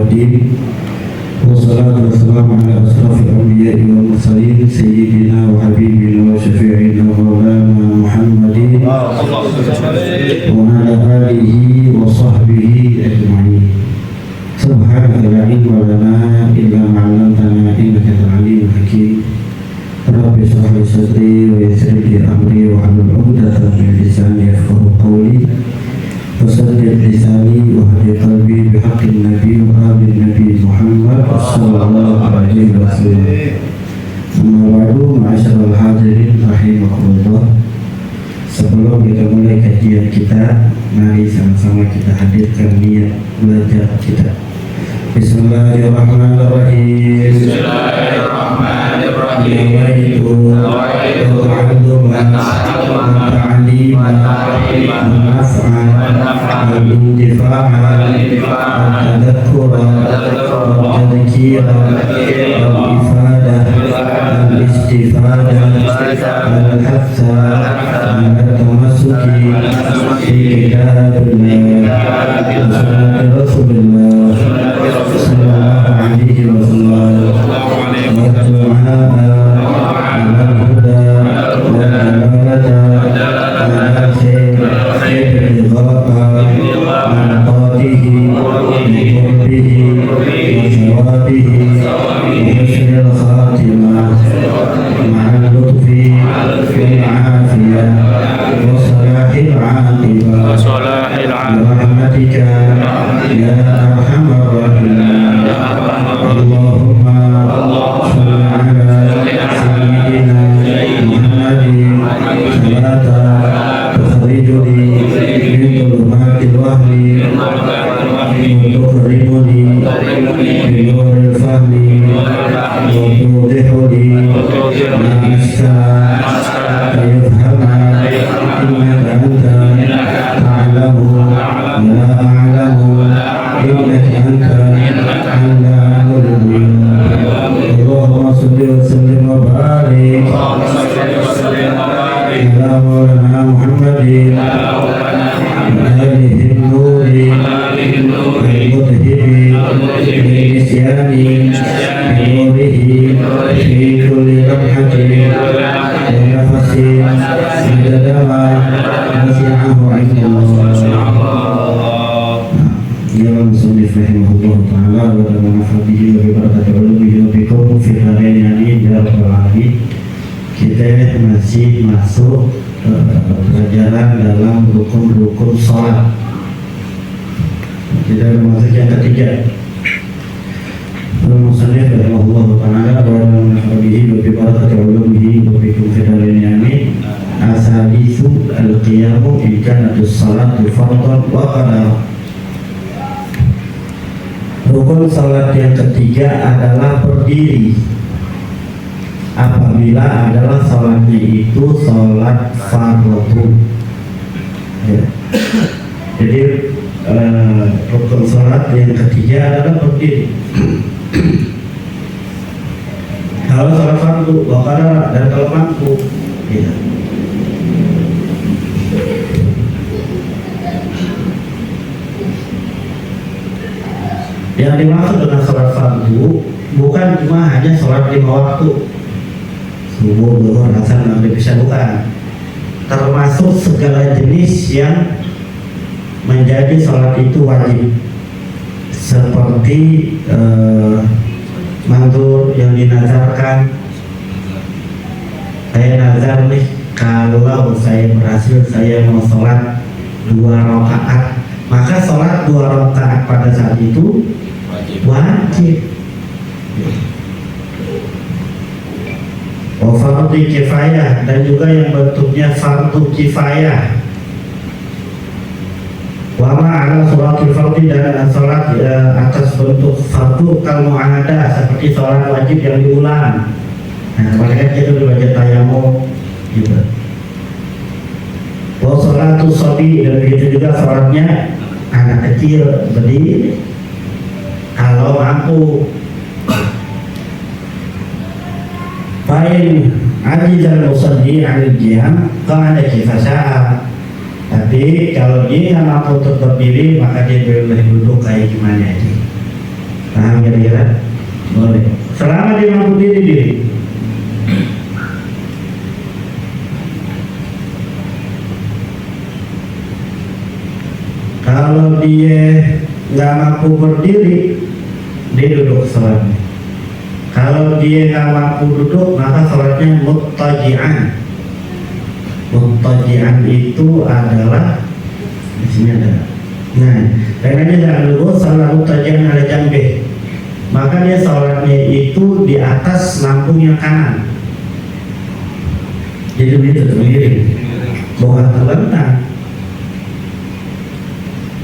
الدين والصلاة والسلام على أشرف الأنبياء والمرسلين سيدنا وحبيبنا وشفيعنا مولانا محمد وعلى آله وصحبه أجمعين. سبحانك لا علم لنا إلا ما علمتنا إنك أنت العليم الحكيم. رب اشرح لي صدري ويسر لي أمري واحلل عقدة من لساني يفقهوا قولي وسدد لساني واهد قلبي بحق النبي وآل النبي محمد صلى الله عليه وسلم. أما بعد معاشر الحاضرين rahimakumullah. Sebelum kita mulai kajian kita, mari sama-sama kita hadirkan niat belajar kita. Bismillahirrahmanirrahim. Nawaitu ta'alluman ta'aliman manaf'an intifa'an tadhakkuran tadhkiran ifadah istifadah al-hatha al-tamasuki fi kitabillah sunnati rasulillah sallallahu alaihi wasallam Kita masih masuk pelajaran dalam rukun-rukun sholat. Kita masuk yang ketiga. Musannif rahimahullah ta'ala wa nafa'bihi wa bi barakati ulumihi wa bikum fi darin yamin asadisu al-qiyamu in kanatus salatu fardhan wa qadar. Rukun salat yang ketiga adalah berdiri apabila adalah salatnya itu salat fardhu. Ya. Jadi rukun salat yang ketiga adalah berdiri. Kalau salat fardhu wakara dan kalau mampu, ya. Yang dimaksud dengan salat fardhu bukan cuma hanya salat 5 waktu, subuh, zuhur, asar, maghrib, isya, bukan. Termasuk segala jenis yang menjadi salat itu wajib, seperti mandur yang dinazarkan. Saya nazar nih, kalau saya berhasil saya mau sholat 2 rakaat, maka sholat 2 rakaat pada saat itu wajib. Fardu kifayah dan juga yang bentuknya fardu kifayah. Wama ala sholatul fardhi dan sholat atas bentuk fardu kal mu'ahadah seperti sholat wajib yang diulang. Nah, mereka itu dibaca tayamum juga. Wa sholatul shabi dan begitu juga sholatnya anak kecil berdiri kalau mampu. Fa'in ajizal musalli 'anil qiyam qa'ada kifasya'a. Tapi kalau dia mampu untuk berdiri maka dia boleh duduk kayak gimana aja. kira-kira? Boleh. Selama dia mampu diri. Kalau dia nggak mampu berdiri, dia duduk sholatnya. Kalau dia nggak mampu duduk, maka sholatnya muttaji'an. Muttaji'an itu adalah di sini ada. Nah, karena dia jangan duduk, salat muttaji'an ala jambih. Maka dia sholatnya itu di atas lambung yang kanan. Jadi begitu miring, bukan terlentang.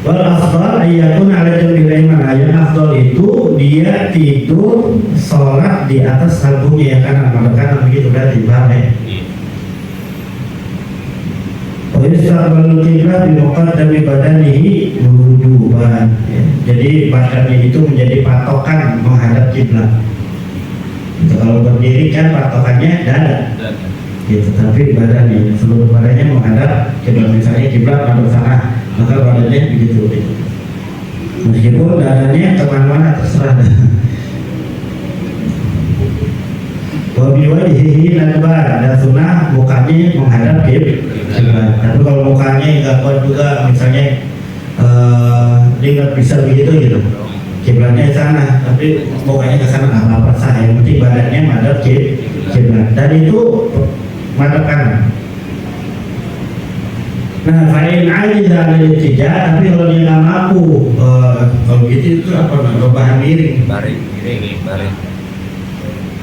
Wal afdal ayyakun ala jambil ayman. Yang afdal itu dia tidur sholat di atas lambungnya yang kanan, maka kanan begitu berarti balik. Wa yustaqbalu qiblah bi muqaddami badanihi wujuban. Jadi badannya itu menjadi patokan menghadap kiblat. Kalau berdiri kan patokannya dada. Gitu, tapi badannya seluruh badannya menghadap kiblat. Misalnya kiblat menghadap sana, maka badannya begitu. Meskipun dadanya kemana-mana terserah. Wabiwajihi nadbar, dan sunnah mukanya menghadap kiblat. Tapi kalau mukanya nggak kuat juga, misalnya dia nggak bisa begitu gitu, kiblatnya sana, tapi mukanya ke sana nggak apa-apa sah. Yang penting badannya menghadap kiblat, dan itu madhab kanan. Nah, fa'in ajiza al-ittija, tapi kalau dia nggak mampu, kalau gitu itu apa namanya, bahan miring. Baring.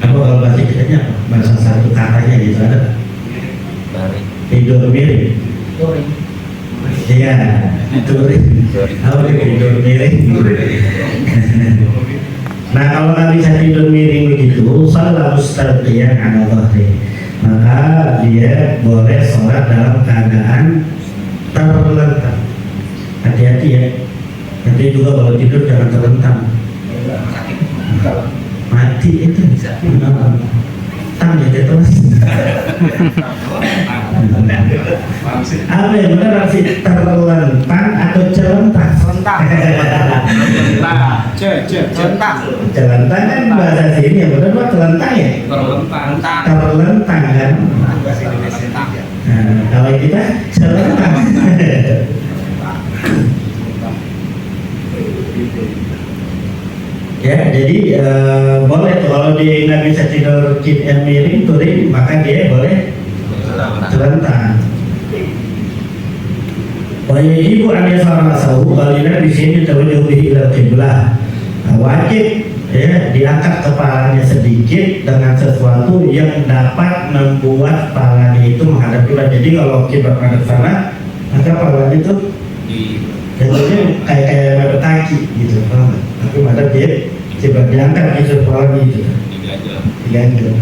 Apa kalau bahasa kitanya apa? Bahasa satu katanya gitu ada. Baring. Tidur miring. Iya, touring. Apa tidur miring? Nah, kalau nggak bisa tidur miring begitu, salat mustalqiyan ala dhahri, maka dia boleh sholat dalam keadaan terlentang. Hati-hati ya. Nanti juga kalau tidur jangan terlentang. Mati itu bisa. Tang ya tetes. Apa yang benar sih, terlentang atau celentang? Celentang. Celentang kan bahasa sini yang benar mah telentang ya. Terlentang kan. Nah, kalau kita celentang. Ya, jadi boleh tuh kalau dia nggak bisa tidur miring touring, maka dia boleh celentang. Wajibu an yasarasahu, balina di sini tawajjuh bihi ila qiblah. Wajib ya diangkat kepalanya sedikit dengan sesuatu yang dapat membuat kepalanya itu menghadap kiblat. Jadi kalau kiblat menghadap sana, maka kepalanya itu jadinya kayak menghadap kaki gitu, tapi menghadap dia coba diangkat gitu kepalanya itu. Diganjel.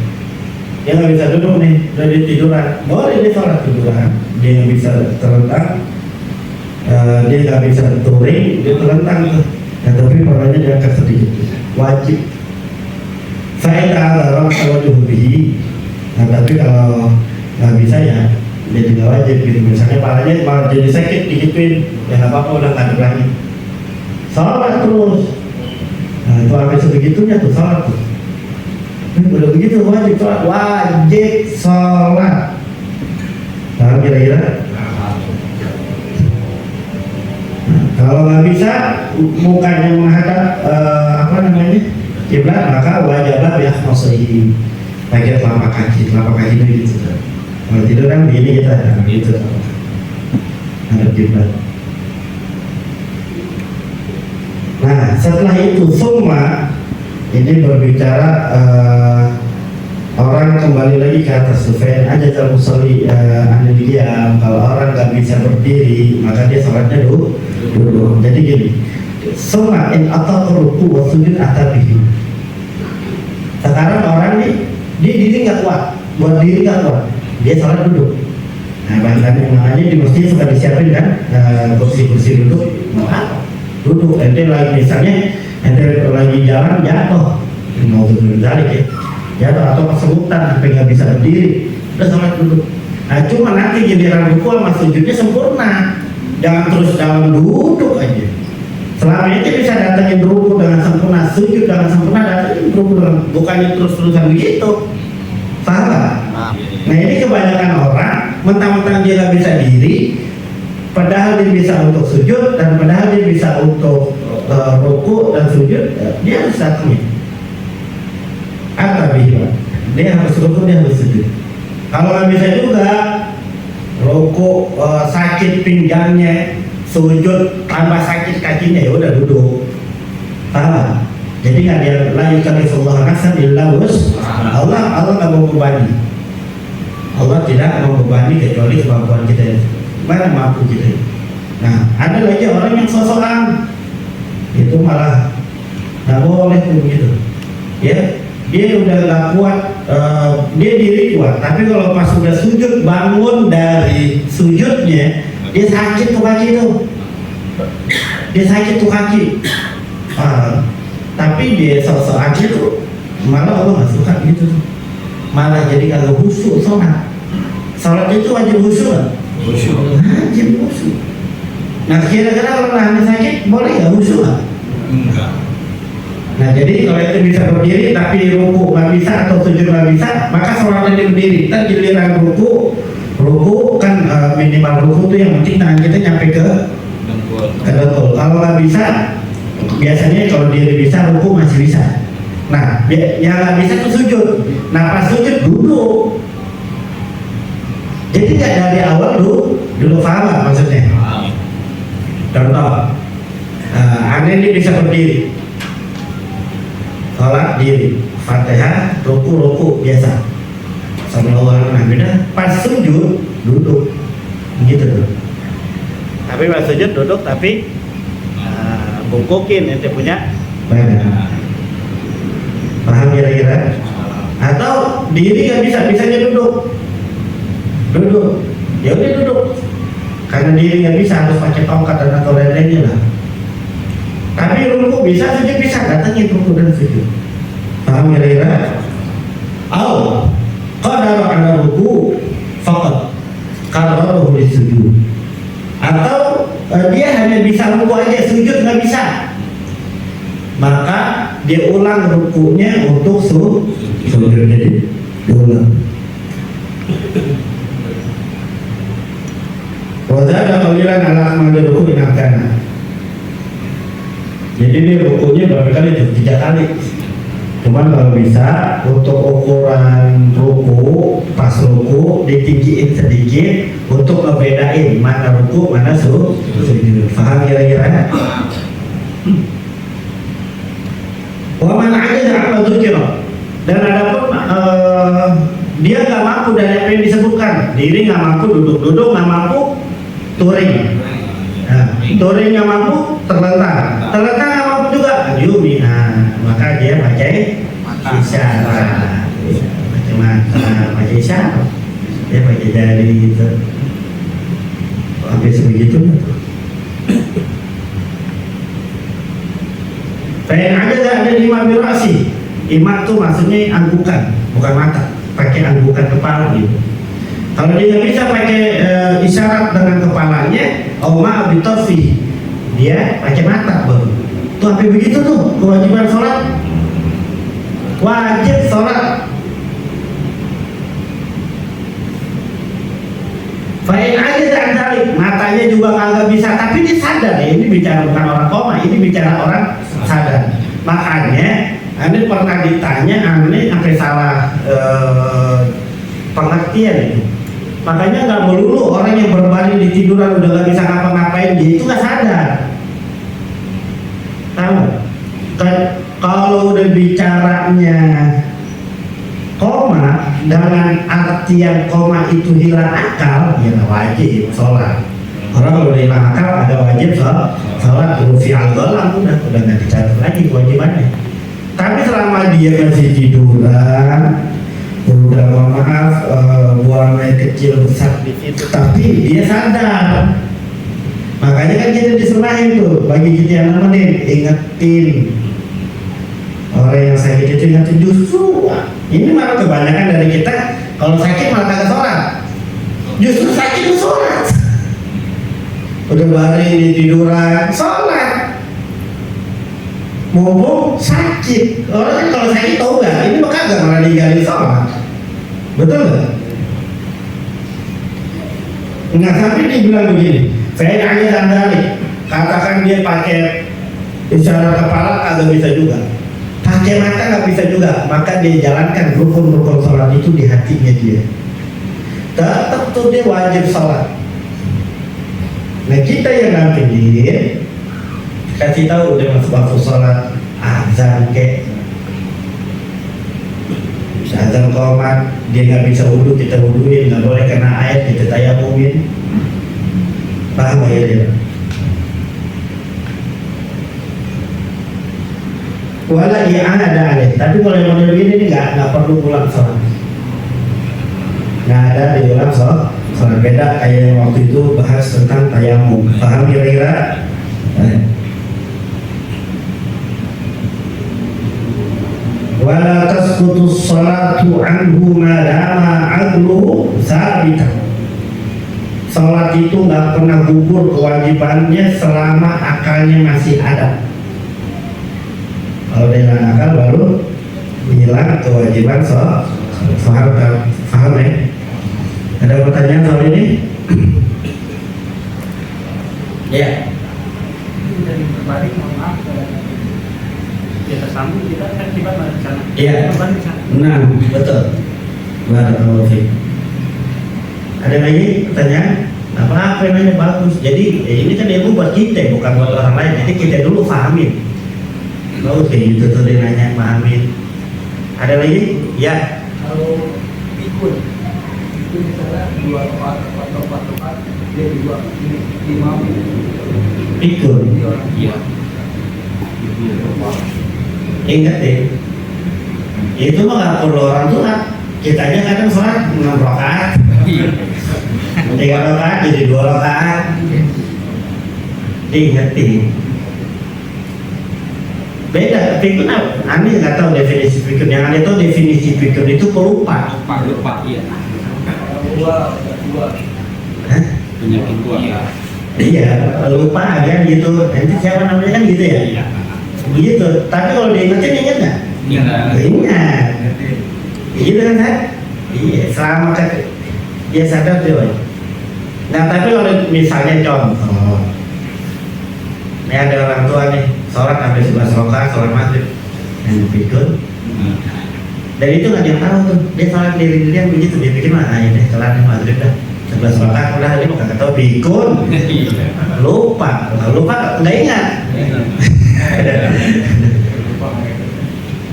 Dia nggak bisa duduk nih, udah di tiduran, boleh dia sholat tiduran. Dia nggak bisa terlentang, dia nggak bisa touring, dia terlentang tuh. Nah, tapi kepalanya diangkat sedikit, wajib. Saya kalau tawajjuh bihi. Nah, tapi kalau nggak bisa ya dia tidak wajib gitu. Misalnya kepalanya malah jadi sakit digituin, ya nggak apa-apa, udah nggak ada lagi. Sholat terus. Nah, itu sampai sebegitunya tuh sholat tuh. Udah begitu wajib sholat, wajib sholat. Paham kira-kira? Nah, kalau nggak bisa mukanya menghadap kiblat, maka wajiblah ya maksudnya pakai telapak kaki gitu. Kalau tidur kan begini kita gitu, hadap kiblat. Nah, setelah itu summa ini berbicara orang kembali lagi ke atas sufyan aja kalau musalli dia kalau orang nggak bisa berdiri maka dia sholatnya duduk. Jadi gini, summa in atau ruku wa sujud atabihi. Sekarang orang nih dia diri nggak kuat, buat diri nggak kuat, dia sholat duduk. Nah, makanya di masjid suka disiapin kan kursi-kursi duduk, duduk. Ente lagi misalnya ente lagi jalan jatuh, mau balik ya, jatuh atau kesemutan sampai nggak bisa berdiri, udah sholat duduk. Nah, cuma nanti giliran ruku sama sujudnya sempurna, jangan terus dalam duduk aja. Selama ini bisa datangin ruku dengan sempurna, sujud dengan sempurna, datangin ruku dengan, bukannya terus-terusan begitu. Paham nggak? Nah ini kebanyakan orang mentang-mentang dia nggak bisa diri, padahal dia bisa untuk sujud dan padahal dia bisa untuk ruku dan sujud, dia harus datangin. Atau dia harus ruku, dia harus sujud. Kalau nggak bisa juga, ruku sakit pinggangnya, sujud tambah sakit kakinya, ya udah duduk. Paham? Jadi nggak dia la yukallifullahu nafsan illa wus'aha. Allah nggak mau membebani. Allah tidak membebani kecuali kemampuan kita. Mana mampu kita. Nah, ada lagi orang yang sosokan, itu malah nggak boleh begitu. Ya, dia udah nggak kuat, dia diri kuat, tapi kalau pas sudah sujud, bangun dari sujudnya, dia sakit tuh kaki tuh, dia sakit tuh kaki. Tapi dia sosok aja tuh, malah Allah nggak suka gitu, malah jadi kalau khusyuk sholat. Sholat itu wajib khusyuk, wajib khusyuk. Nah kira-kira kalau nahan sakit boleh nggak khusyuk? Enggak. Nah jadi kalau itu bisa berdiri tapi ruku nggak bisa atau sujud nggak bisa, maka sholatnya berdiri. Ntar giliran ruku kan minimal ruku tuh yang penting tangan kita nyampe ke dengkul. Kalau nggak bisa, biasanya kalau dia bisa ruku masih bisa. Nah yang nggak bisa tuh sujud. Nah pas sujud duduk. Jadi nggak dari awal dulu paham nggak maksudnya? Contoh, aneh ini bisa berdiri. Sholat diri, Fatihah, ruku biasa. Sallallahu alaihi wasallam. Pas sujud duduk, gitu tuh. Tapi pas sujud duduk, tapi bungkukin ente punya badan. Paham kira-kira? Atau diri nggak bisa, bisanya duduk. Ya udah duduk. Karena diri nggak bisa, harus pakai tongkat dan atau lain-lainnya lah. Tapi ruku bisa, sujud bisa, datangin ruku dan sujud. Paham kira-kira? Qadara ala ruku faqat qararahu lisujud. Atau dia hanya bisa ruku aja, sujud nggak bisa, maka dia ulang rukunya untuk sujud. Jadi diulang. Wazada qalilan ala amali ruku inakana. Jadi ini rukunya berapa kali itu? 3 kali. Cuman kalau bisa untuk ukuran ruku, pas ruku ditinggiin sedikit untuk ngebedain mana ruku, mana sujud. Paham kira-kira? Wa man ajaza apa dzikra. Dan adapun dia nggak mampu dari apa yang disebutkan, diri nggak mampu, duduk nggak mampu, touring. Nah, touring nggak mampu, terlentang nggak mampu juga, yumi. Maka dia baca isyarat, baca mata, baca isyarat, dia baca jari gitu, sampai sebegitu. Pengen aja ada di birasi. Imat tuh maksudnya anggukan, bukan mata, pakai anggukan kepala gitu. Kalau dia nggak bisa pakai isyarat dengan kepalanya, Oma abitofi, dia pakai mata baru. Tuh sampai begitu tuh kewajiban sholat, wajib sholat. Fa'in aja dan matanya juga kagak bisa, tapi dia sadar ya, ini bicara bukan orang koma, ini bicara orang sadar. Makanya Anda pernah ditanya, Anda sampai salah pengertian itu. Makanya nggak melulu orang yang berbaring di tiduran udah nggak bisa ngapa-ngapain, dia itu nggak sadar. Tahu? Kalau udah bicaranya koma dengan artian koma itu hilang akal, ya wajib sholat. Orang kalau udah hilang akal ada wajib sholat. Rufi al-ghalam udah nggak dicatat lagi kewajibannya. Tapi selama dia masih tiduran, udah maaf buang air kecil besar di situ, tapi dia sadar. Makanya kan kita disunahin tuh bagi kita yang nemenin, ingetin orang yang sakit itu, ingetin. Justru ini malah kebanyakan dari kita kalau sakit malah kagak sholat, justru sakit tuh sholat. Udah baring di tiduran sholat, mumpung sakit. Orang kan kalau sakit tahu nggak? Ini mah kagak malah ninggalin sholat. Betul nggak? Nggak sampai dia bilang begini. Saya hanya sandali. Katakan dia pakai isyarat kepala agak bisa juga. Pakai mata nggak bisa juga. Maka dia jalankan rukun-rukun sholat itu di hatinya dia. Tetap tuh dia wajib sholat. Nah kita yang nampilin kasih tahu udah masuk waktu sholat, azan kek, azan qomat, dia nggak bisa wudhu kita wudhuin, nggak boleh kena air kita tayamumin, paham ya dia? Wala i'adah alaih, tapi kalau yang model ini nggak perlu ulang sholat, nggak ada diulang sholat. Beda kayak yang waktu itu bahas tentang tayamum, paham kira-kira? Wala tasqutu sholatu anhu madama aqluhu sabitan. Salat itu nggak pernah gugur kewajibannya selama akalnya masih ada. Kalau dia nggak akal baru hilang kewajiban sholat. Paham ya? Ada pertanyaan soal ini? Ya. Dari berbalik, mohon maaf, kita sambung, kita kan kibat balik sana. Iya. Nah, betul. Barakallahu fiik. Ada lagi pertanyaan? Apa namanya bagus. Jadi ini kan ilmu buat kita, bukan buat orang lain. Jadi kita dulu pahamin. Bagus kayak gitu tuh dia nanya, pahamin. Ada lagi? Ya. Kalau ikut itu misalnya 2 tempat dia juga imam Pikul. Iya. Ingat deh, itu mah nggak perlu orang tua. Kita aja kadang sholat 6 rakaat, 3 rakaat jadi 2 rakaat. Ingat deh. Beda, pikun aneh nggak tahu definisi pikun. Yang aneh tahu definisi pikun itu pelupa. Lupa, iya. Dua. Hah? Penyakit tua. Iya, lupa kan gitu. Nanti siapa namanya kan gitu ya? Iya. Begitu. Tapi kalau diingetin ingat nggak? Ingat. Ingat. Gitu kan San? Iya, selama kan dia sadar dia. Woy. Nah tapi kalau misalnya contoh, ini ada orang tua nih, sholat sampai 11 rakaat, sholat maghrib, yang pikun. Dan itu nggak dia tahu tuh, dia sholat diri-dirian begitu, dia pikir mah ya deh, kelar nih maghrib dah. 11 rakaat udah, dia mau kagak tahu pikun. Lupa, kalau lupa nggak ingat.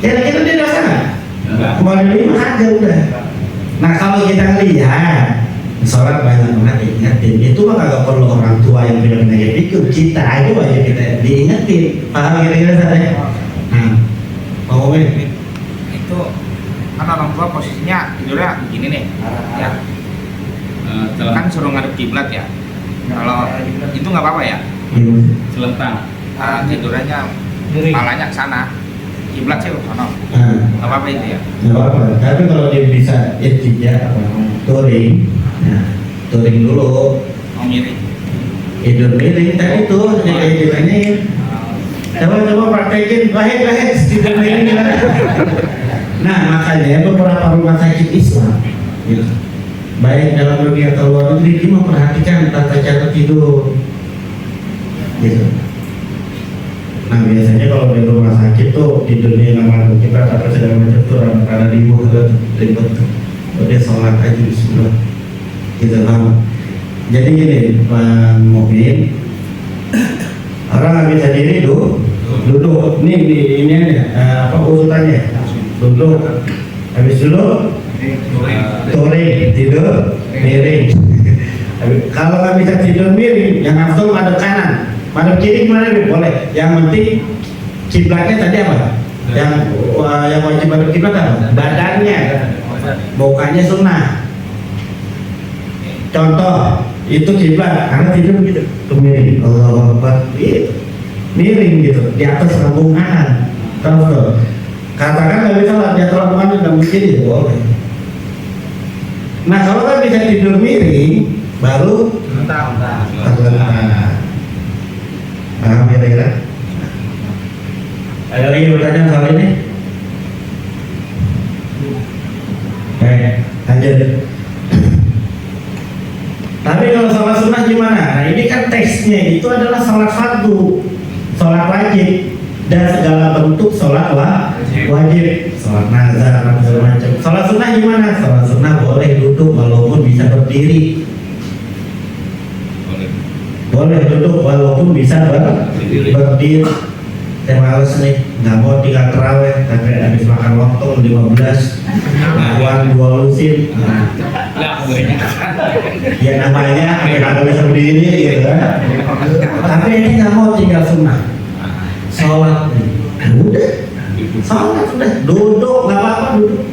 Kira-kira dia dosa nggak? Kembali lima aja udah. Nah kalau kita lihat sholat banyak banget diingetin, itu mah kagak perlu orang tua yang punya penyakit pikun, kita aja wajib kita diingetin. Paham kira-kira saya? Mau ngomongin? Itu kan orang tua posisinya tidurnya begini nih ya, kan suruh ngadep kiblat ya. Kalau itu nggak apa-apa ya, Selentang. tidurannya kepalanya ke sana, kiblat sih ke sana, nggak apa-apa itu ya. Nggak apa-apa. Tapi kalau dia bisa irtija apa touring, nah touring dulu. Mau miring. Tidur miring tadi tuh kayak ditanyain. Coba praktekin, lahir tidur miring. Nah makanya beberapa rumah sakit Islam, gitu, baik dalam negeri atau luar negeri, dia memperhatikan tata cara tidur, gitu. Nah biasanya kalau di rumah sakit tuh tidurnya nama kita apa segala macam tuh karena ribut tuh, dia sholat aja di sebelah, gitu lama. Jadi gini, Pak Mukmin, orang nggak bisa diri duduk. Nih di ini aja, apa urutannya? Duduk, habis duduk, touring, tidur, miring. Kalau nggak bisa tidur miring, yang afdol madep kanan, madep kiri gimana nih? Boleh. Yang penting kiblatnya tadi apa? Yang wajib madep kiblat apa? Badannya, mukanya sunnah. Contoh, itu kiblat, karena tidur gitu, miring, Allahu Akbar, gitu, miring gitu, di atas lambung kanan. Tahu? Katakan nggak bisa lah, dia terlalu kanan nggak mungkin itu boleh. Nah kalau kan bisa tidur miring, baru terlentang. Paham kira-kira? Ada lagi yang bertanya soal ini? Lanjut. Tapi kalau sholat sunnah gimana? Nah ini kan teksnya itu adalah sholat fardu, sholat wajib, dan segala bentuk sholat wajib, sholat nazar dan segala macam. Sholat sunnah gimana? Sholat sunnah boleh duduk walaupun bisa berdiri, boleh duduk walaupun bisa berdiri. Saya males nih, nggak mau tinggal terawih, tapi habis makan lontong 15, uang 2 lusin. Lah, banyak. Ya namanya nggak bisa berdiri gitu kan. Tapi ini nggak mau tinggal sunnah. Sholat, udah, sholat udah, duduk nggak apa-apa duduk.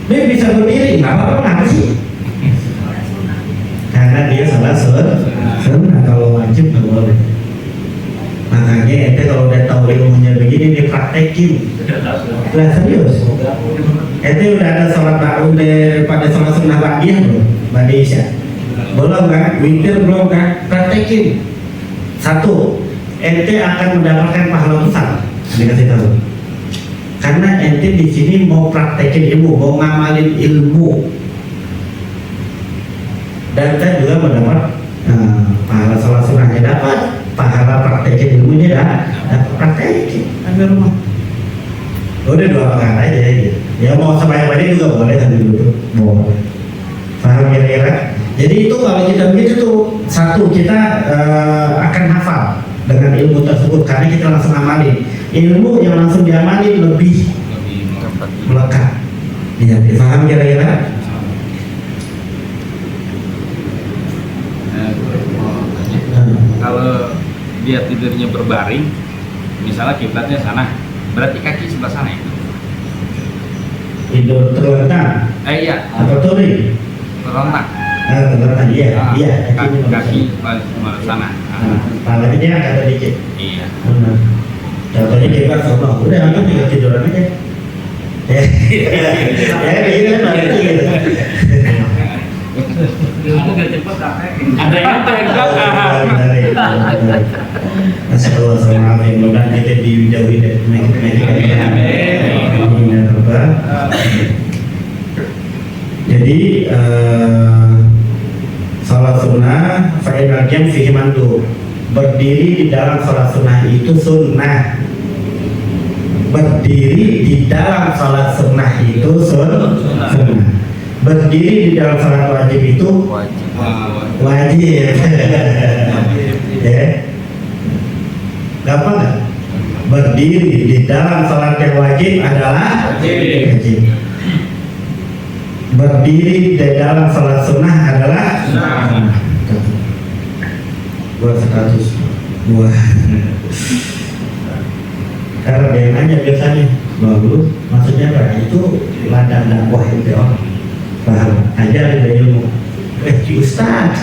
Dia bisa berdiri nggak apa-apa nggak sih? Karena dia sholat sunnah, kalau wajib nggak boleh. Makanya ente kalau udah tahu ilmunya begini dipraktekin. Lah serius. Ente udah ada sholat pada sholat sunnah ba'diyah belum? Ba'da isya. Belum kan? Witir belum kan? Praktekin. 1. Ente akan mendapatkan pahala besar. Dikasih tahu. Karena ente di sini mau praktekin ilmu, mau ngamalin ilmu. Dan kan juga mendapat pahala sholat sunnahnya dapat. Pahala praktekin ilmunya dapat praktekin ambil rumah. Udah 2 pekan aja ya. Ya mau sebanyak-banyak juga boleh sambil duduk. Boleh. Paham kira-kira? Jadi itu kalau kita begitu tuh, 1 kita akan hafal dengan ilmu tersebut karena kita langsung amalin. Ilmu yang langsung diamalin lebih melekat. Ya, paham kira-kira? Kalau dia tidurnya berbaring, misalnya kiblatnya sana, berarti kaki sebelah sana ya? Tidur terlentang Iya, atau touring? terlentang. Terlentang, iya, iya. Kaki ke sana. Palanya dia angkat dikit. Iya. Benar. Contohnya kiblat sono, udah anggap tinggal tiduran aja. Ya, begini kan berarti gitu. Ilmu gak cepet praktekin. Ada yang Masya Allah, assalamualaikum. Mudah-mudahan kita dijauhi dari penyakit-penyakit. Jadi salat sunnah fa'inal jam fihi mandu. Berdiri di dalam salat sunnah itu sunnah. Berdiri di dalam salat sunnah itu sunnah. Berdiri di dalam salat wajib itu wajib. Ya. Gampang nggak? Berdiri di dalam salat yang wajib adalah wajib. Berdiri di dalam salat sunnah adalah sunnah. Buat 100. Wah. Karena dia nanya biasanya, bagus. Maksudnya apa? Itu ladang dakwah itu orang. Paham? Ajar dari ilmu. Ustaz.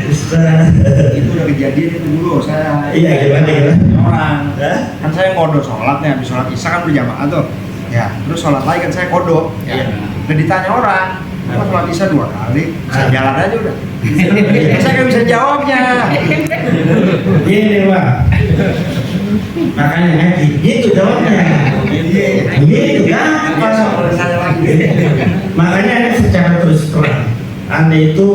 Ustaz. Itu udah kejadian itu dulu saya. Iya, gimana? Orang. Kan saya kodok sholatnya, habis sholat isya kan berjamaah tuh. Ya, terus sholat lagi kan saya kodok. Iya. Dan ditanya orang, apa sholat isya 2 kali? Saya jalan aja udah. Saya nggak bisa jawabnya. Gini Pak, makanya ngaji, gitu jawabnya. Gitu gampang. Saya lagi. Makanya Anda secara terus terang, Anda itu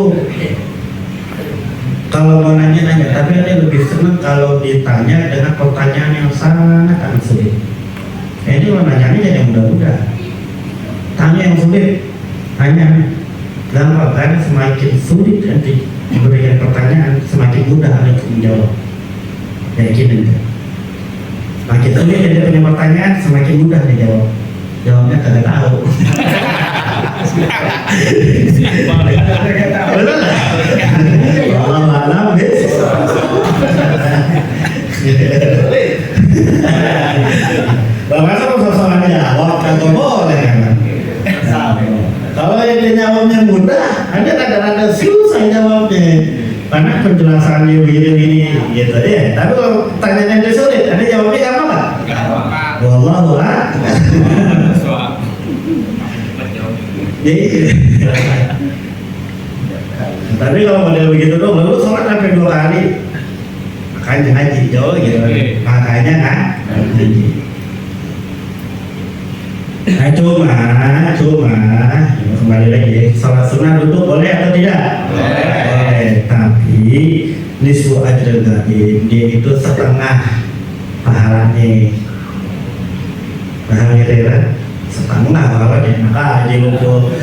kalau mau nanya-nanya, tapi Anda lebih senang kalau ditanya dengan pertanyaan yang sangat amat sulit. Ini kalau nanya-nanya jadi mudah-mudah. Tanya yang sulit, tanya gampang, karena semakin sulit nanti diberikan pertanyaan, semakin mudah Anda untuk menjawab. Yakin Anda? Semakin sulit Anda punya pertanyaan, semakin mudah Anda jawab. Jawabnya kagak tahu. Allah malam Bapak sama soal jawab kan boleh kan? Kalau yang jawabnya mudah, ada kadang-kadang susah jawabnya. Karena penjelasannya begini gitu ya. Tapi kalau pertanyaannya itu sulit, ada jawabnya apa Pak? Wallahu a'lam. Tapi kalau model begitu dong, lalu sholat sampai 2 kali, makanya ngaji jauh gitu, Oke. makanya kan ngaji. Nah cuma kembali lagi, sholat sunnah duduk boleh atau tidak? Boleh. Tapi nisfu ajrul ghaib, dia itu setengah pahalanya. Paham kira-kira? Setengah pahalanya, maka aja lumpur.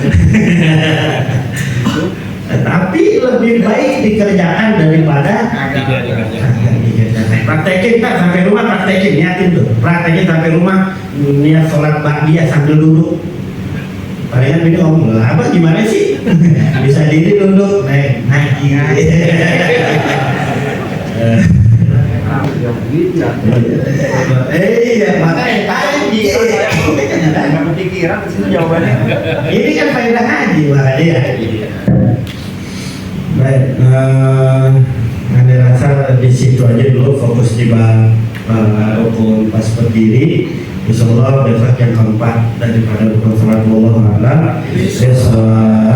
Tapi lebih baik dikerjakan daripada Tidak dikerjakan. praktekin tak sampai rumah, praktekin, niatin tuh, praktekin sampai rumah, niat sholat ba'diyah sambil duduk. Palingan ini ngomong lah, apa gimana sih? Bisa diri duduk, naik. Iya, makanya tadi. Nggak kepikiran di situ jawabannya. Ini kan faedah haji makanya ya. Baik, Anda rasa di situ aja dulu fokus di bab rukun pas berdiri. Insyaallah besok yang keempat daripada rukun salat wallahu a'lam. Besok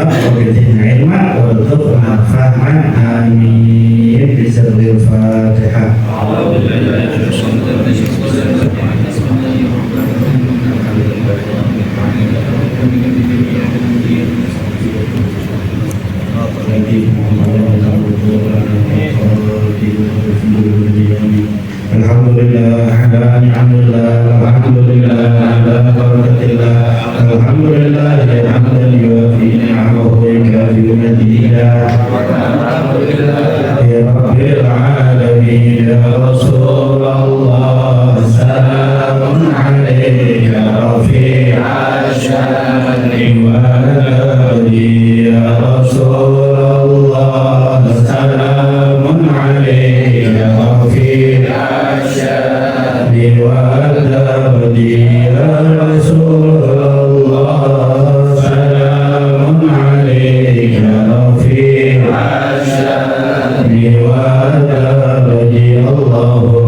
wabillahi ilman wa taufiq fahman amin. Bismillahirrahmanirrahim. Fatihah. Alhamdulillah, alhamdulillah, hamdan yuwafi ni'amahu wa yukafi mazidah. Ya Rabbil alamin, ya Rasulullah, salamun alayka rafi'a sya'ni wa ali, ya Rasulullah, salamun alayka rafi'a sya'ni wa ali, ya Rasulullah, salamun alayka rafi'a sya'ni wa ali, Allahu